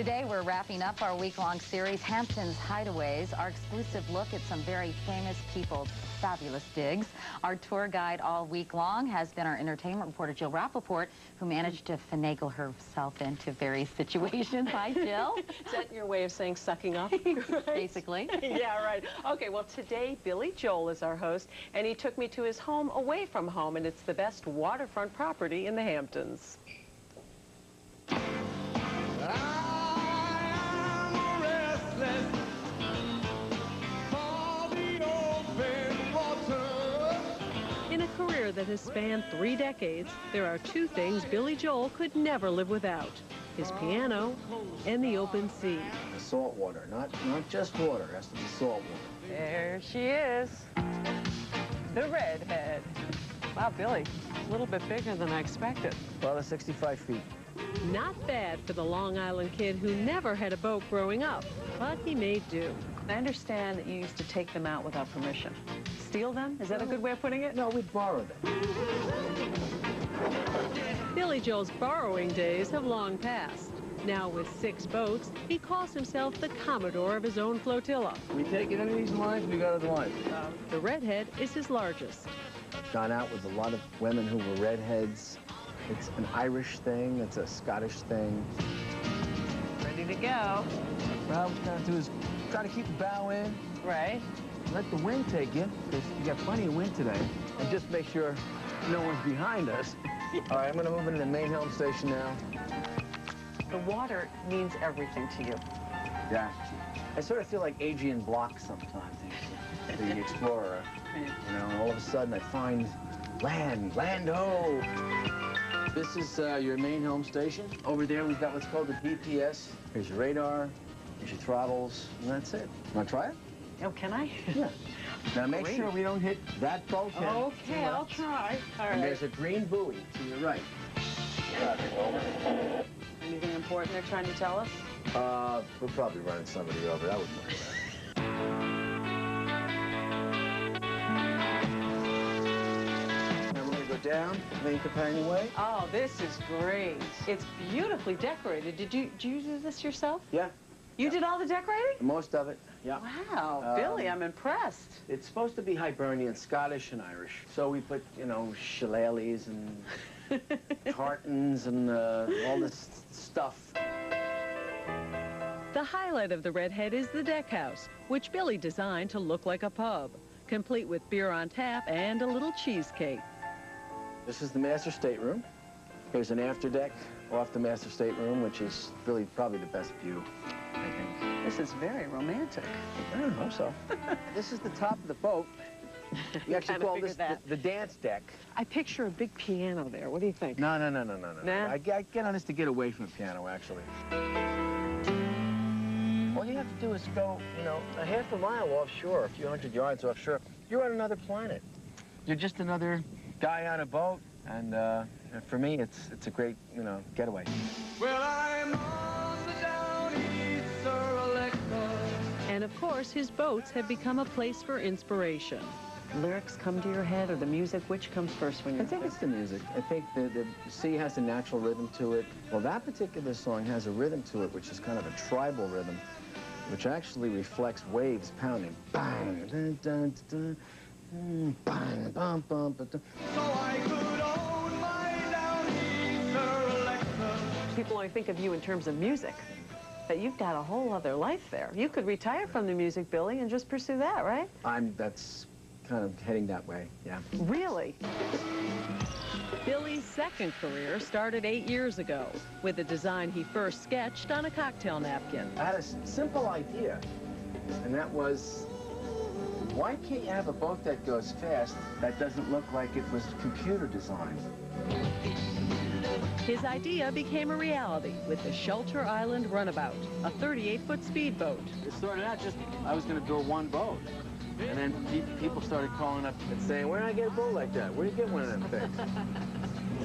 Today, we're wrapping up our week-long series, Hamptons Hideaways, our exclusive look at some very famous people's fabulous digs. Our tour guide all week long has been our entertainment reporter, Jill Rappaport, who managed to finagle herself into various situations. Hi, Jill. Is that your way of saying sucking up? Basically. Yeah, right. Okay, well, today, Billy Joel is our host, and he took me to his home away from home, and it's the best waterfront property in the Hamptons. In a career that has spanned 3 decades, there are 2 things Billy Joel could never live without: his piano and the open sea. Salt water, not just water, it has to be salt water. There she is, the redhead. Wow, Billy, a little bit bigger than I expected. Well, it's 65 feet. Not bad for the Long Island kid who never had a boat growing up, but he made do. I understand that you used to take them out without permission. Steal them? Is that a good way of putting it? No, we borrow them. Billy Joel's borrowing days have long passed. Now with 6 boats, he calls himself the commodore of his own flotilla. We take it into these lines, we go to the lines. The redhead is his largest. I've gone out with a lot of women who were redheads. It's an Irish thing, it's a Scottish thing. Ready to go. Well, what you gotta do is try to keep the bow in. Right. Let the wind take you, because you got plenty of wind today. And just make sure no one's behind us. All right, I'm gonna move into the main helm station now. The water means everything to you. Yeah. I sort of feel like Adrian Block sometimes, the explorer. You know, and all of a sudden I find land, ho! This is your main helm station. Over there we've got what's called the DPS. Here's your radar, here's your throttles, and that's it. Want to try it? Oh, can I? Yeah. Now make sure we don't hit that bulkhead. Okay, I'll try. All right. And there's a green buoy to your right. Anything important they're trying to tell us? We're probably running somebody over. That wouldn't worry about it. Now we're going to go down, main companionway. Oh, this is great. It's beautifully decorated. Did you do this yourself? Yeah. You did all the decorating? Most of it, yeah. Wow, Billy, I'm impressed. It's supposed to be Hibernian, Scottish, and Irish. So we put, you know, shillelaghs and tartans and all this stuff. The highlight of the redhead is the deck house, which Billy designed to look like a pub, complete with beer on tap and a little cheesecake. This is the master stateroom. Here's an after deck off the master stateroom, which is really probably the best view, I think. This is very romantic. I hope so. This is the top of the boat. We actually call this the dance deck. I picture a big piano there. What do you think? No. Nah? I get on this to get away from the piano, actually. All you have to do is go, you know, a half a mile offshore, a few hundred yards offshore. You're on another planet. You're just another guy on a boat, and for me, it's a great, you know, getaway. Well, I'm on the down east, Sir Alexa. And of course, his boats have become a place for inspiration. Lyrics come to your head, or the music? Which comes first when you're... I think it's the music. I think the sea has a natural rhythm to it. Well, that particular song has a rhythm to it, which is kind of a tribal rhythm, which actually reflects waves pounding. Bang, dun, dun, dun, dun, bang, bum, bum, ba, dun. So I could own my down east, Sir Alexa. People only think of you in terms of music, but you've got a whole other life there. You could retire from the music, Billy, and just pursue that, right? That's kind of heading that way, yeah. Really? Billy's second career started 8 years ago with a design he first sketched on a cocktail napkin. I had a simple idea, and that was, why can't you have a boat that goes fast that doesn't look like it was computer designed? His idea became a reality with the Shelter Island Runabout, a 38-foot speedboat. It started out just, I was going to build one boat. And then people started calling up and saying, where did I get a boat like that? Where do you get one of them things?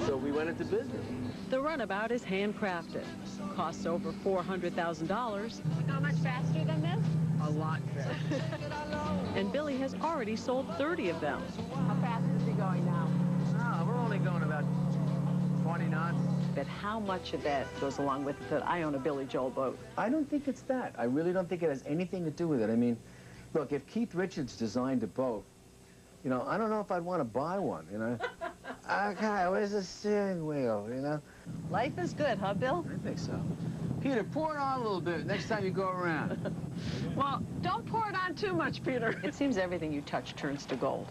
So we went into business. The Runabout is handcrafted. Costs over $400,000. How much faster than this? A lot faster. And Billy has already sold 30 of them. How fast is he going now? No, we're only going about 20 knots. bit, how much of that goes along with it, that I own a Billy Joel boat? I don't think it's that. I really don't think it has anything to do with it. I mean, look, if Keith Richards designed a boat, you know, I don't know if I'd want to buy one, you know. Okay, where's the steering wheel, you know? Life is good, huh, Bill? I think so. Peter, pour it on a little bit next time you go around. Well, don't pour it on too much, Peter. It seems everything you touch turns to gold.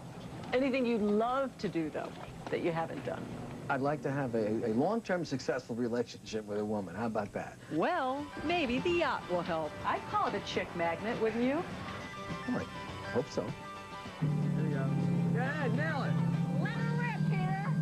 Anything you'd love to do, though, that you haven't done? I'd like to have a long-term successful relationship with a woman. How about that? Well, maybe the yacht will help. I'd call it a chick magnet, wouldn't you? All right, hope so. There you go. Go ahead, nail it. Let her rip, Peter.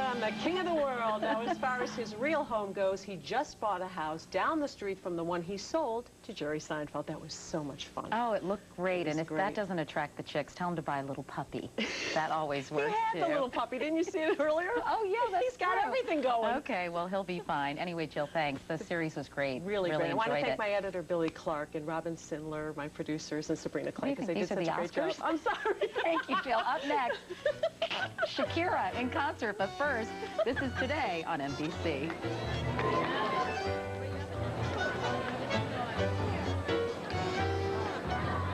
I'm the king of the world. Now, as far as his real home goes, he just bought a house down the street from the one he sold to Jerry Seinfeld. That was so much fun. Oh, it looked great. And if great. that doesn't attract the chicks, tell him to buy a little puppy. That always works, He had the little puppy. Didn't you see it earlier? Oh, yeah, that's He's got true. everything going. Okay, well, he'll be fine. Anyway, Jill, thanks. The series was great. Really great. I want to enjoyed thank it. my editor, Billy Clark, and Robin Sindler, my producers, and Sabrina Clay, What do because you they think, did such these are a the great job. I'm sorry. Thank you, Jill. Up next, Shakira in concert. But first, this is Today on NBC.